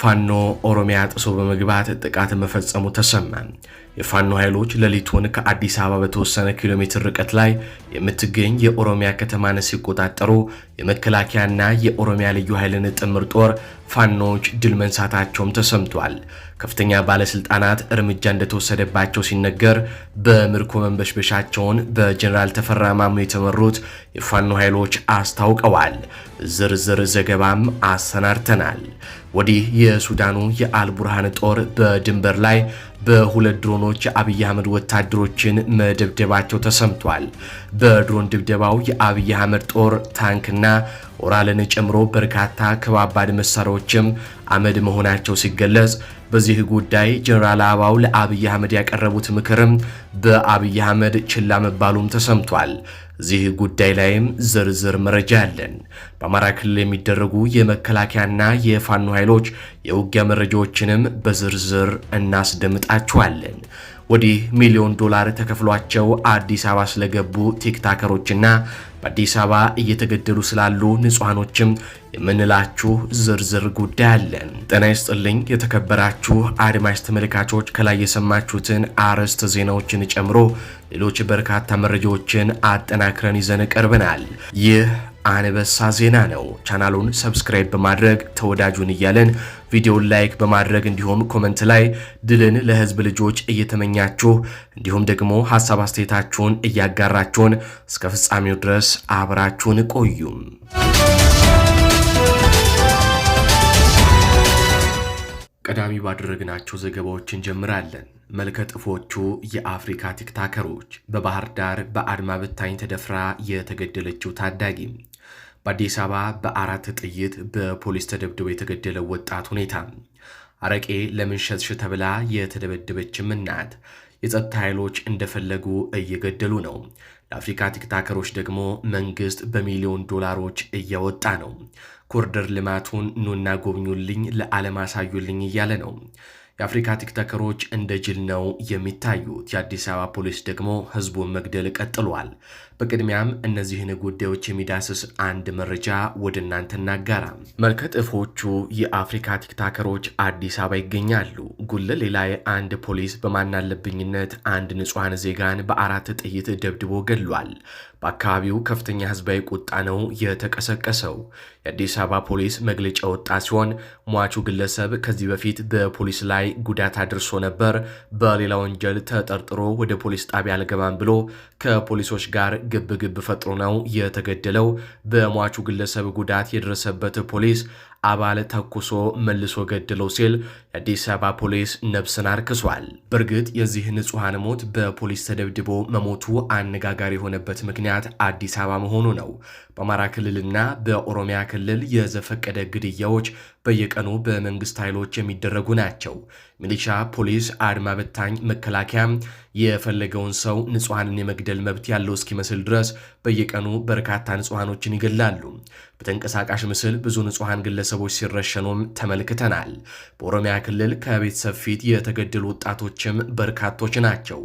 ፋኖ ኦሮሚያ ጥሶ በመግባት ጥቃት መፈጸሙ ተሰማ። የፋኖ ኃይሎች ሌሊቱን ከአዲስ አበባ በተወሰነ ኪሎ ሜትር ርቀት ላይ የምትገኝ የኦሮሚያ ከተማን ሲቆጣጠሩ የመከላከያና የኦሮሚያ ልዩ ኃይልን ጥምር ጦር ፋኖች ድል መንሳታቸውም ተሰምቷል። ከፍተኛ ባለስልጣናት እርምጃ እንደተወሰደባቸው ሲነገር በምርኮ መንበሽበሻቸውን በጀነራል ተፈራ ማሞ የተመሩት የፋኖ ኃይሎች አስታውቀዋል። ዝርዝር ዘገባም አሰናድተናል። ወዲህ የሱዳኑ የአልቡርሃን ጦር በድንበር ላይ በሁለት ድሮኖች የአብይ አህመድ ወታደሮችን መደብደባቸው ተሰምቷል። በድሮን ድብደባው የአብይ አህመድ ጦር ታንክና ኦራልን ጨምሮ በርካታ ከባባድ መሳሪያዎችም አመድ መሆናቸው ሲገለጽ፣ በዚህ ጉዳይ ጀነራል አበባው ለአብይ አህመድ ያቀረቡት ምክርም በአብይ አህመድ ችላ መባሉም ተሰምቷል። እዚህ ጉዳይ ላይም ዝርዝር መረጃ አለን። በአማራ ክልል የሚደረጉ የመከላከያና የፋኖ ኃይሎች የውጊያ መረጃዎችንም በዝርዝር እናስደምጣችኋለን። ወዲህ ሚሊዮን ዶላር ተከፍሏቸው አዲስ አበባ ስለገቡ ቲክታከሮችና በአዲስ አበባ እየተገደሉ ስላሉ ንጹሃኖችም የምንላችሁ ዝርዝር ጉዳይ አለን። ጤና ይስጥልኝ የተከበራችሁ አድማጭ ተመልካቾች፣ ከላይ የሰማችሁትን አርዕስተ ዜናዎችን ጨምሮ ሌሎች በርካታ መረጃዎችን አጠናክረን ይዘን ቀርበናል። ይህ አንበሳ ዜና ነው። ቻናሉን ሰብስክራይብ በማድረግ ተወዳጁን እያለን ቪዲዮን ላይክ በማድረግ እንዲሁም ኮመንት ላይ ድልን ለህዝብ ልጆች እየተመኛችሁ እንዲሁም ደግሞ ሐሳብ አስተያየታችሁን እያጋራችሁን እስከ ፍጻሜው ድረስ አብራችሁን ቆዩም። ቀዳሚ ባደረግናቸው ዘገባዎች እንጀምራለን። መልከ ጥፎቹ የአፍሪካ ቲክታከሮች፣ በባህር ዳር በአድማ በታኝ ተደፍራ የተገደለችው ታዳጊ፣ በአዲስ አበባ በአራት ጥይት በፖሊስ ተደብድቦ የተገደለው ወጣት ሁኔታ፣ አረቄ ለምን ሸጥሽ ተብላ የተደበደበችም እናት፣ የጸጥታ ኃይሎች እንደፈለጉ እየገደሉ ነው፣ ለአፍሪካ ቲክታከሮች ደግሞ መንግስት በሚሊዮን ዶላሮች እያወጣ ነው፣ ኮሪደር ልማቱን ኑና ጎብኙልኝ፣ ለዓለም አሳዩልኝ እያለ ነው። የአፍሪካ ቲክቶከሮች እንደ ጅል ነው የሚታዩት። የአዲስ አበባ ፖሊስ ደግሞ ህዝቡን መግደል ቀጥሏል። በቅድሚያም እነዚህን ጉዳዮች የሚዳስስ አንድ መረጃ ወደ እናንተ እናጋራ። መልከ ጥፎቹ የአፍሪካ ቲክቶከሮች አዲስ አበባ ይገኛሉ። ጉለሌ ላይ አንድ ፖሊስ በማናለብኝነት አንድ ንጹሐን ዜጋን በአራት ጥይት ደብድቦ ገድሏል። በአካባቢው ከፍተኛ ህዝባዊ ቁጣ ነው የተቀሰቀሰው። የአዲስ አበባ ፖሊስ መግለጫ ወጣ ሲሆን ሟቹ ግለሰብ ከዚህ በፊት በፖሊስ ላይ ጉዳት አድርሶ ነበር። በሌላ ወንጀል ተጠርጥሮ ወደ ፖሊስ ጣቢያ አልገባም ብሎ ከፖሊሶች ጋር ግብ ፈጥሮ ነው የተገደለው። በሟቹ ግለሰብ ጉዳት የደረሰበት ፖሊስ አባል ተኩሶ መልሶ ገድለው ሲል የአዲስ አበባ ፖሊስ ነፍስን አርክሷል። በእርግጥ የዚህ ንጹሐን ሞት በፖሊስ ተደብድቦ መሞቱ አነጋጋሪ የሆነበት ምክንያት አዲስ አበባ መሆኑ ነው። በአማራ ክልልና በኦሮሚያ ክልል የዘፈቀደ ግድያዎች በየቀኑ በመንግስት ኃይሎች የሚደረጉ ናቸው። ሚሊሻ፣ ፖሊስ፣ አድማ በታኝ፣ መከላከያ የፈለገውን ሰው ንጹሐንን የመግደል መብት ያለው እስኪመስል ድረስ በየቀኑ በርካታ ንጹሐኖችን ይገላሉ። በተንቀሳቃሽ ምስል ብዙ ንጹሐን ግለሰቦች ሲረሸኑም ተመልክተናል። በኦሮሚያ ክልል ከቤተሰብ ፊት የተገደሉ ወጣቶችም በርካቶች ናቸው።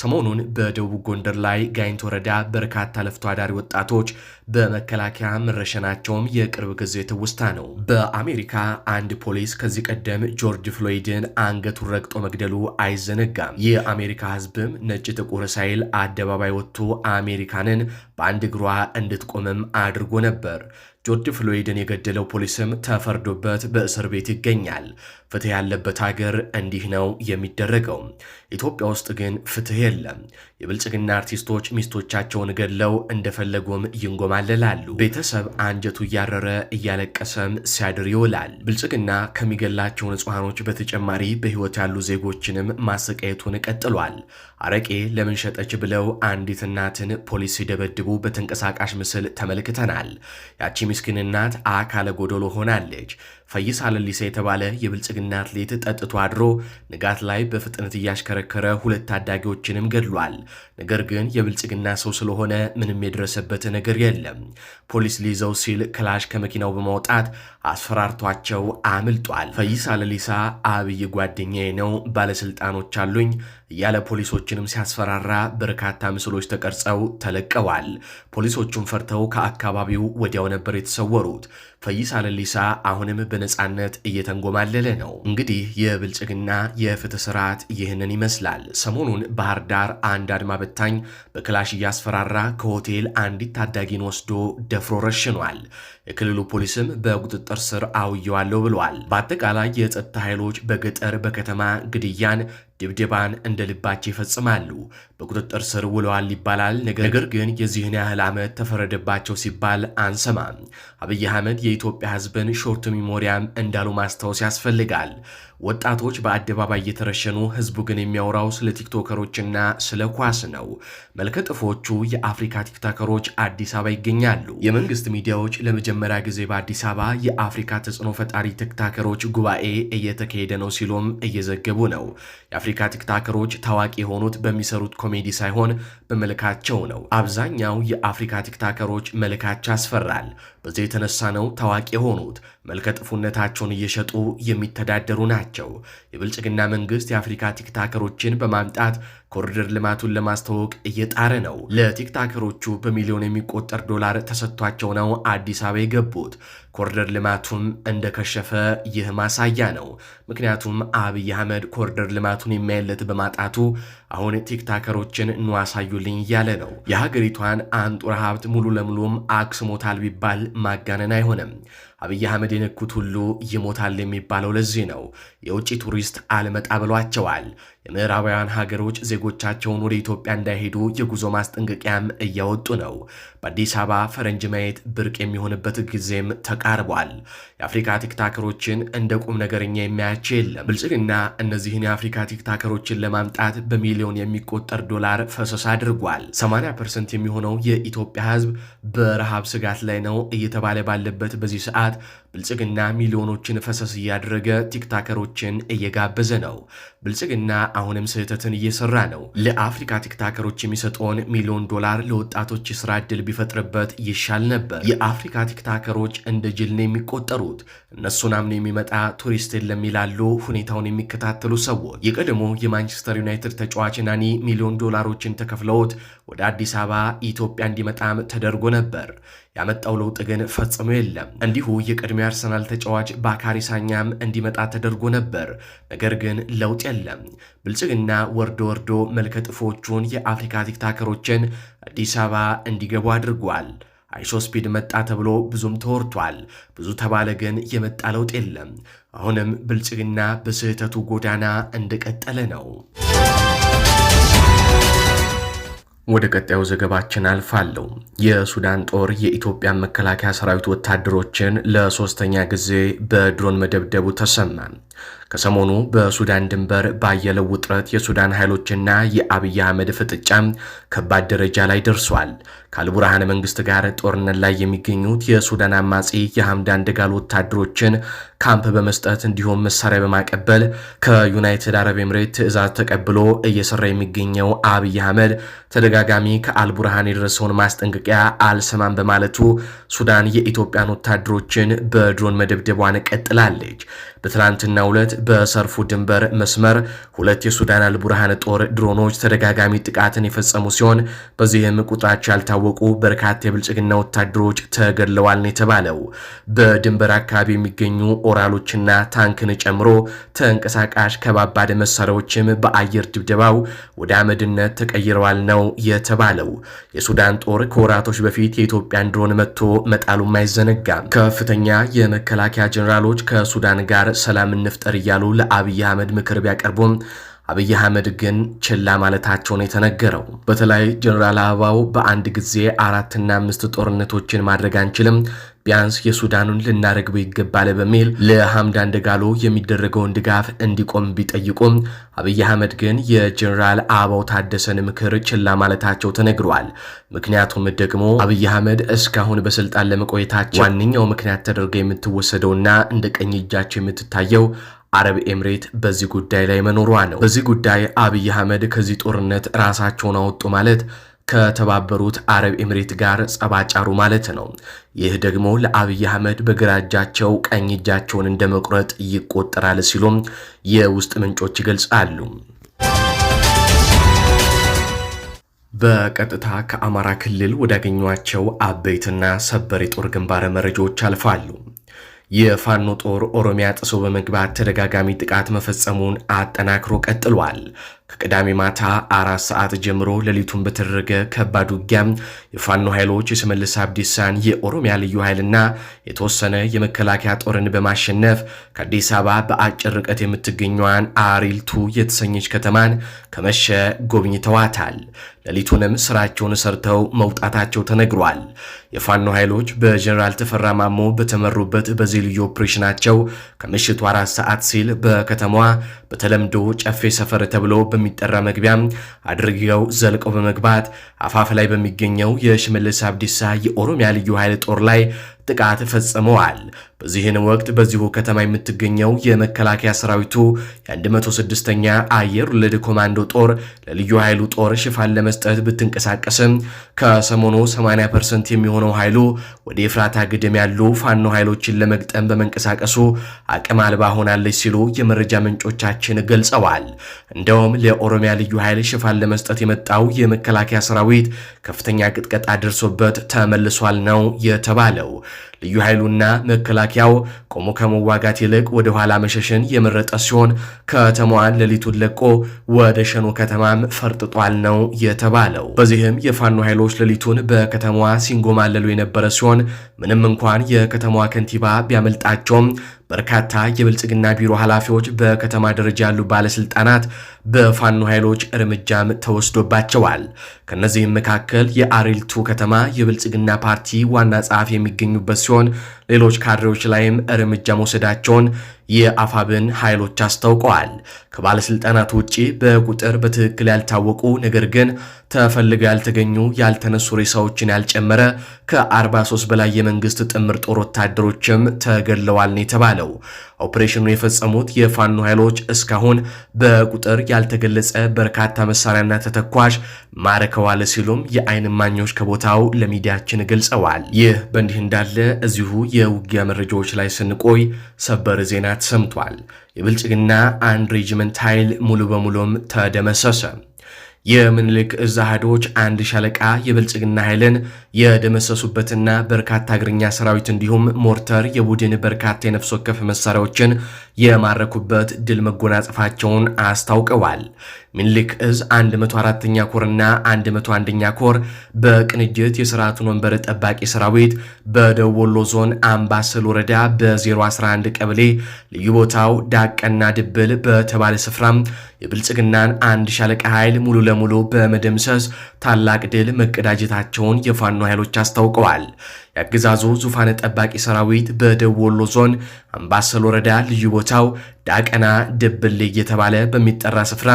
ሰሞኑን በደቡብ ጎንደር ላይ ጋይንት ወረዳ በርካታ ለፍቶ አዳሪ ወጣቶች በመከላከያ መረሸናቸውም የቅርብ ጊዜ ትውስታ ነው። በአሜሪካ አንድ ፖሊስ ከዚህ ቀደም ጆርጅ ፍሎይድን አንገቱን ረግጦ መግደሉ አይዘነጋም። የአሜሪካ ሕዝብም ነጭ ጥቁር ሳይል አደባባይ ወጥቶ አሜሪካንን በአንድ እግሯ እንድትቆምም አድርጎ ነበር። ጆርጅ ፍሎይድን የገደለው ፖሊስም ተፈርዶበት በእስር ቤት ይገኛል። ፍትህ ያለበት ሀገር እንዲህ ነው የሚደረገው። ኢትዮጵያ ውስጥ ግን ፍትህ የለም። የብልጽግና አርቲስቶች ሚስቶቻቸውን ገድለው እንደፈለጉም ይንጎማለላሉ። ቤተሰብ አንጀቱ እያረረ እያለቀሰም ሲያድር ይውላል። ብልጽግና ከሚገላቸው ንጹሐኖች በተጨማሪ በህይወት ያሉ ዜጎችንም ማሰቃየቱን ቀጥሏል። አረቄ ለምን ሸጠች ብለው አንዲት እናትን ፖሊስ ሲደበድቡ በተንቀሳቃሽ ምስል ተመልክተናል። ያቺ ምስኪን እናት አካለ ጎዶሎ ሆናለች። ፈይሳ ለሊሳ የተባለ የብልጽግና አትሌት ጠጥቶ አድሮ ንጋት ላይ በፍጥነት እያሽከረከረ ሁለት ታዳጊዎችንም ገድሏል። ነገር ግን የብልጽግና ሰው ስለሆነ ምንም የደረሰበት ነገር የለም። ፖሊስ ሊይዘው ሲል ክላሽ ከመኪናው በማውጣት አስፈራርቷቸው አምልጧል። ፈይሳ ለሊሳ አብይ ጓደኛዬ ነው፣ ባለስልጣኖች አሉኝ እያለ ፖሊሶችንም ሲያስፈራራ በርካታ ምስሎች ተቀርጸው ተለቀዋል። ፖሊሶቹም ፈርተው ከአካባቢው ወዲያው ነበር የተሰወሩት። ፈይሳ ለሊሳ አሁንም በነጻነት እየተንጎማለለ ነው። እንግዲህ የብልጽግና የፍትህ ስርዓት ይህንን ይመስላል። ሰሞኑን ባህር ዳር አንድ አድማ በታኝ በክላሽ እያስፈራራ ከሆቴል አንዲት ታዳጊን ወስዶ ደፍሮ ረሽኗል። የክልሉ ፖሊስም በቁጥጥር ስር አውየዋለሁ ብሏል። በአጠቃላይ የጸጥታ ኃይሎች በገጠር በከተማ ግድያን ድብደባን እንደ ልባቸው ይፈጽማሉ። በቁጥጥር ስር ውለዋል ይባላል። ነገር ግን የዚህን ያህል ዓመት ተፈረደባቸው ሲባል አንሰማም። አብይ አህመድ የኢትዮጵያ ሕዝብን ሾርት ሚሞሪያም እንዳሉ ማስታወስ ያስፈልጋል። ወጣቶች በአደባባይ እየተረሸኑ ህዝቡ ግን የሚያወራው ስለ ቲክቶከሮችና ስለ ኳስ ነው። መልከጥፎቹ የአፍሪካ ቲክቶከሮች አዲስ አበባ ይገኛሉ። የመንግስት ሚዲያዎች ለመጀመሪያ ጊዜ በአዲስ አበባ የአፍሪካ ተጽዕኖ ፈጣሪ ቲክቶከሮች ጉባኤ እየተካሄደ ነው ሲሉም እየዘገቡ ነው። የአፍሪካ ቲክቶከሮች ታዋቂ የሆኑት በሚሰሩት ኮሜዲ ሳይሆን በመልካቸው ነው። አብዛኛው የአፍሪካ ቲክቶከሮች መልካቸው ያስፈራል። በዚህ የተነሳ ነው ታዋቂ የሆኑት። መልከጥፉነታቸውን እየሸጡ የሚተዳደሩ ናቸው። የብልጽግና መንግስት የአፍሪካ ቲክቶከሮችን በማምጣት ኮሪደር ልማቱን ለማስተዋወቅ እየጣረ ነው። ለቲክቶከሮቹ በሚሊዮን የሚቆጠር ዶላር ተሰጥቷቸው ነው አዲስ አበባ የገቡት። ኮሪደር ልማቱም እንደከሸፈ ይህ ማሳያ ነው። ምክንያቱም አብይ አህመድ ኮሪደር ልማቱን የሚያይለት በማጣቱ አሁን ቲክቶከሮችን እንዋሳዩልኝ እያለ ነው። የሀገሪቷን አንጡራ ሀብት ሙሉ ለሙሉም አክስሞታል ቢባል ማጋነን አይሆንም። አብይ አህመድ የነኩት ሁሉ ይሞታል የሚባለው ለዚህ ነው። የውጭ ቱሪስት አልመጣ ብሏቸዋል። የምዕራባውያን ሀገሮች ዜጎቻቸውን ወደ ኢትዮጵያ እንዳይሄዱ የጉዞ ማስጠንቀቂያም እያወጡ ነው። በአዲስ አበባ ፈረንጅ ማየት ብርቅ የሚሆንበት ጊዜም ተቃርቧል። የአፍሪካ ቲክቶከሮችን እንደ ቁም ነገረኛ የሚያያቸው የለም። ብልጽግና እነዚህን የአፍሪካ ቲክቶከሮችን ለማምጣት በሚሊዮን የሚቆጠር ዶላር ፈሰስ አድርጓል። 80% የሚሆነው የኢትዮጵያ ሕዝብ በረሃብ ስጋት ላይ ነው እየተባለ ባለበት በዚህ ሰዓት ብልጽግና ሚሊዮኖችን ፈሰስ እያደረገ ቲክቶከሮችን እየጋበዘ ነው። ብልጽግና አሁንም ስህተትን እየሰራ ነው። ለአፍሪካ ቲክቶከሮች የሚሰጠውን ሚሊዮን ዶላር ለወጣቶች የስራ ዕድል ቢፈጥርበት ይሻል ነበር። የአፍሪካ ቲክቶከሮች እንደ ጅል ነው የሚቆጠሩት። እነሱን አምኖ የሚመጣ ቱሪስት የለም ይላሉ ሁኔታውን የሚከታተሉ ሰዎች። የቀድሞ የማንቸስተር ዩናይትድ ተጫዋች ናኒ ሚሊዮን ዶላሮችን ተከፍለውት ወደ አዲስ አበባ ኢትዮጵያ እንዲመጣም ተደርጎ ነበር። ያመጣው ለውጥ ግን ፈጽሞ የለም። እንዲሁ የቀድሞ አርሰናል ተጫዋች ባካሪ ሳኛም እንዲመጣ ተደርጎ ነበር። ነገር ግን ለውጥ የለም። ብልጽግና ወርዶ መልከጥፎቹን የአፍሪካ ቲክቶከሮችን አዲስ አበባ እንዲገቡ አድርጓል። አይሾ ስፒድ መጣ ተብሎ ብዙም ተወርቷል። ብዙ ተባለ፣ ግን የመጣ ለውጥ የለም። አሁንም ብልጽግና በስህተቱ ጎዳና እንደቀጠለ ነው። ወደ ቀጣዩ ዘገባችን አልፋለሁ። የሱዳን ጦር የኢትዮጵያ መከላከያ ሰራዊት ወታደሮችን ለሶስተኛ ጊዜ በድሮን መደብደቡ ተሰማ። ከሰሞኑ በሱዳን ድንበር ባየለው ውጥረት የሱዳን ኃይሎችና የአብይ አህመድ ፍጥጫ ከባድ ደረጃ ላይ ደርሷል። ከአልቡርሃን መንግስት ጋር ጦርነት ላይ የሚገኙት የሱዳን አማጺ የሐምዳን ደጋሎ ወታደሮችን ካምፕ በመስጠት እንዲሁም መሳሪያ በማቀበል ከዩናይትድ አረብ ኤምሬት ትዕዛዝ ተቀብሎ እየሰራ የሚገኘው አብይ አህመድ ተደጋጋሚ ከአልቡርሃን የደረሰውን ማስጠንቀቂያ አልሰማም በማለቱ ሱዳን የኢትዮጵያን ወታደሮችን በድሮን መደብደቧን ቀጥላለች። በትላንትናው ዕለት በሰርፉ ድንበር መስመር ሁለት የሱዳን አልቡርሃን ጦር ድሮኖች ተደጋጋሚ ጥቃትን የፈጸሙ ሲሆን በዚህም ቁጥራቸው ያልታወቁ በርካታ የብልጽግና ወታደሮች ተገድለዋል ነው የተባለው። በድንበር አካባቢ የሚገኙ ኦራሎችና ታንክን ጨምሮ ተንቀሳቃሽ ከባባድ መሳሪያዎችም በአየር ድብደባው ወደ አመድነት ተቀይረዋል ነው የተባለው። የሱዳን ጦር ከወራቶች በፊት የኢትዮጵያን ድሮን መጥቶ መጣሉም አይዘነጋም። ከፍተኛ የመከላከያ ጀኔራሎች ከሱዳን ጋር ሰላም እንፍጠር እያሉ ለአብይ አህመድ ምክር ቢያቀርቡም አብይ አህመድ ግን ችላ ማለታቸው ነው የተነገረው። በተለይ ጀነራል አበባው በአንድ ጊዜ 4 እና 5 ጦርነቶችን ማድረግ አንችልም፣ ቢያንስ የሱዳኑን ልናረግበው ይገባል በሚል ለሐምዳን ደጋሎ የሚደረገውን ድጋፍ እንዲቆም ቢጠይቁም አብይ አህመድ ግን የጀነራል አበባው ታደሰን ምክር ችላ ማለታቸው ተነግሯል። ምክንያቱም ደግሞ አብይ አህመድ እስካሁን በስልጣን ለመቆየታቸው ዋነኛው ምክንያት ተደርጎ የምትወሰደውና እንደ ቀኝ እጃቸው የምትታየው አረብ ኤምሬት በዚህ ጉዳይ ላይ መኖሯ ነው። በዚህ ጉዳይ አብይ አህመድ ከዚህ ጦርነት ራሳቸውን አወጡ ማለት ከተባበሩት አረብ ኤምሬት ጋር ጸባጫሩ ማለት ነው። ይህ ደግሞ ለአብይ አህመድ በግራ እጃቸው ቀኝ እጃቸውን እንደመቁረጥ ይቆጠራል ሲሉም የውስጥ ምንጮች ይገልጻሉ። በቀጥታ ከአማራ ክልል ወዳገኟቸው አበይትና ሰበር የጦር ግንባር መረጃዎች አልፋሉ። የፋኖ ጦር ኦሮሚያ ጥሶ በመግባት ተደጋጋሚ ጥቃት መፈጸሙን አጠናክሮ ቀጥሏል። ከቅዳሜ ማታ 4 ሰዓት ጀምሮ ሌሊቱን በተደረገ ከባድ ውጊያ የፋኖ ኃይሎች የሽመልስ አብዲሳን የኦሮሚያ ልዩ ኃይልና የተወሰነ የመከላከያ ጦርን በማሸነፍ ከአዲስ አበባ በአጭር ርቀት የምትገኘዋን አሪልቱ የተሰኘች ከተማን ከመሸ ጎብኝተዋታል። ሌሊቱንም ስራቸውን ሰርተው መውጣታቸው ተነግሯል። የፋኖ ኃይሎች በጀኔራል ተፈራ ማሞ በተመሩበት በዚህ ልዩ ኦፕሬሽናቸው ከምሽቱ 4 ሰዓት ሲል በከተማዋ በተለምዶ ጨፌ ሰፈር ተብሎ በሚጠራ መግቢያ አድርገው ዘልቀው በመግባት አፋፍ ላይ በሚገኘው የሽመልስ አብዲሳ የኦሮሚያ ልዩ ኃይል ጦር ላይ ጥቃት ፈጽመዋል። በዚህን ወቅት በዚሁ ከተማ የምትገኘው የመከላከያ ሰራዊቱ የ106ኛ አየር ወለድ ኮማንዶ ጦር ለልዩ ኃይሉ ጦር ሽፋን ለመስጠት ብትንቀሳቀስም ከሰሞኑ 80% የሚሆነው ኃይሉ ወደ ኤፍራታ ግድም ያሉ ፋኖ ኃይሎችን ለመግጠም በመንቀሳቀሱ አቅም አልባ ሆናለች ሲሉ የመረጃ ምንጮቻችን ገልጸዋል። እንደውም ለኦሮሚያ ልዩ ኃይል ሽፋን ለመስጠት የመጣው የመከላከያ ሰራዊት ከፍተኛ ቅጥቀጣ ደርሶበት ተመልሷል ነው የተባለው። ልዩ ኃይሉና መከላከያው ቆሞ ከመዋጋት ይልቅ ወደ ኋላ መሸሽን የመረጠ ሲሆን ከተማዋን ሌሊቱን ለቆ ወደ ሸኖ ከተማም ፈርጥጧል ነው የተባለው። በዚህም የፋኖ ኃይሎች ሌሊቱን በከተማዋ ሲንጎማለሉ የነበረ ሲሆን ምንም እንኳን የከተማዋ ከንቲባ ቢያመልጣቸውም በርካታ የብልጽግና ቢሮ ኃላፊዎች፣ በከተማ ደረጃ ያሉ ባለስልጣናት በፋኖ ኃይሎች እርምጃም ተወስዶባቸዋል። ከነዚህም መካከል የአሪልቱ ከተማ የብልጽግና ፓርቲ ዋና ጸሐፊ የሚገኙበት ሲሆን ሌሎች ካድሬዎች ላይም እርምጃ መውሰዳቸውን የአፋብን ኃይሎች አስታውቀዋል። ከባለስልጣናት ውጪ በቁጥር በትክክል ያልታወቁ ነገር ግን ተፈልገው ያልተገኙ ያልተነሱ ሬሳዎችን ያልጨመረ ከ43 በላይ የመንግስት ጥምር ጦር ወታደሮችም ተገድለዋል ነው የተባለው። ኦፕሬሽኑ የፈጸሙት የፋኖ ኃይሎች እስካሁን በቁጥር ያልተገለጸ በርካታ መሳሪያና ተተኳሽ ማርከዋል ሲሉም የአይን እማኞች ከቦታው ለሚዲያችን ገልጸዋል። ይህ በእንዲህ እንዳለ እዚሁ የውጊያ መረጃዎች ላይ ስንቆይ ሰበር ዜና ተሰምቷል። የብልጽግና አንድ ሬጅመንት ኃይል ሙሉ በሙሉም ተደመሰሰ። የምኒልክ እዝ አሃዶች አንድ ሻለቃ የብልጽግና ኃይልን የደመሰሱበትና በርካታ እግረኛ ሰራዊት እንዲሁም ሞርተር የቡድን በርካታ የነፍስ ወከፍ መሳሪያዎችን የማረኩበት ድል መጎናጸፋቸውን አስታውቀዋል። ምኒልክ እዝ 104ኛ ኮርና 101ኛ ኮር በቅንጅት የስርዓቱን ወንበር ጠባቂ ሰራዊት በደቡብ ወሎ ዞን አምባሰል ወረዳ በ011 ቀበሌ ልዩ ቦታው ዳቀና ድብል በተባለ ስፍራ የብልጽግናን አንድ ሻለቃ ኃይል ሙሉ ለሙሉ በመደምሰስ ታላቅ ድል መቀዳጀታቸውን የፋኖ ኃይሎች አስታውቀዋል። የአገዛዙ ዙፋን ጠባቂ ሰራዊት በደቡብ ወሎ ዞን አምባሰል ወረዳ ልዩ ቦታው ዳቀና ድብል እየተባለ በሚጠራ ስፍራ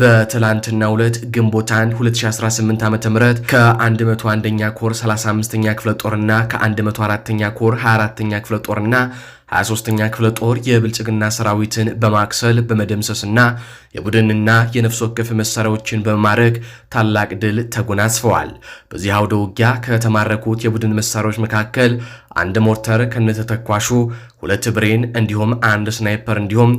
በትላንትናው ዕለት ግንቦት 1 2018 ዓ.ም ከ101ኛ ኮር 35ኛ ክፍለ ጦርና ከ104ኛ ኮር 24ኛ ክፍለ ጦርና 23ኛ ክፍለ ጦር የብልጽግና ሰራዊትን በማክሰል በመደምሰስና የቡድንና የነፍስ ወከፍ መሳሪያዎችን በማድረግ ታላቅ ድል ተጎናጽፈዋል። በዚህ አውደ ውጊያ ከተማረኩት የቡድን መሳሪያዎች መካከል አንድ ሞርተር ከነተተኳሹ፣ 2 ብሬን እንዲሁም አንድ ስናይፐር እንዲሁም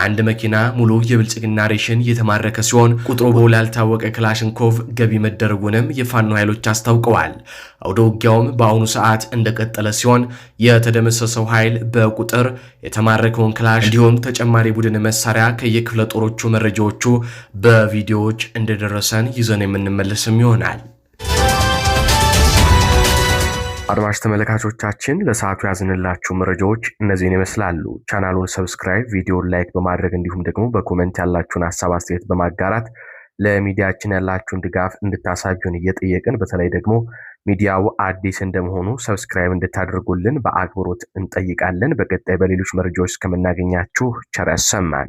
አንድ መኪና ሙሉ የብልጽግና ሬሽን የተማረከ ሲሆን ቁጥሩ በውል ያልታወቀ ክላሽንኮቭ ገቢ መደረጉንም የፋኖ ኃይሎች አስታውቀዋል። አውደ ውጊያውም በአሁኑ ሰዓት እንደቀጠለ ሲሆን የተደመሰሰው ኃይል በቁጥር የተማረከውን ክላሽ እንዲሁም ተጨማሪ ቡድን መሳሪያ ከየክፍለ ጦሮቹ መረጃዎቹ በቪዲዮዎች እንደደረሰን ይዘን የምንመለስም ይሆናል። አድማጭ ተመልካቾቻችን ለሰዓቱ ያዝንላችሁ መረጃዎች እነዚህን ይመስላሉ። ቻናሉን ሰብስክራይብ፣ ቪዲዮን ላይክ በማድረግ እንዲሁም ደግሞ በኮሜንት ያላችሁን ሐሳብ አስተያየት በማጋራት ለሚዲያችን ያላችሁን ድጋፍ እንድታሳዩን እየጠየቅን በተለይ ደግሞ ሚዲያው አዲስ እንደመሆኑ ሰብስክራይብ እንድታደርጉልን በአክብሮት እንጠይቃለን። በቀጣይ በሌሎች መረጃዎች እስከምናገኛችሁ ቸር ያሰማን።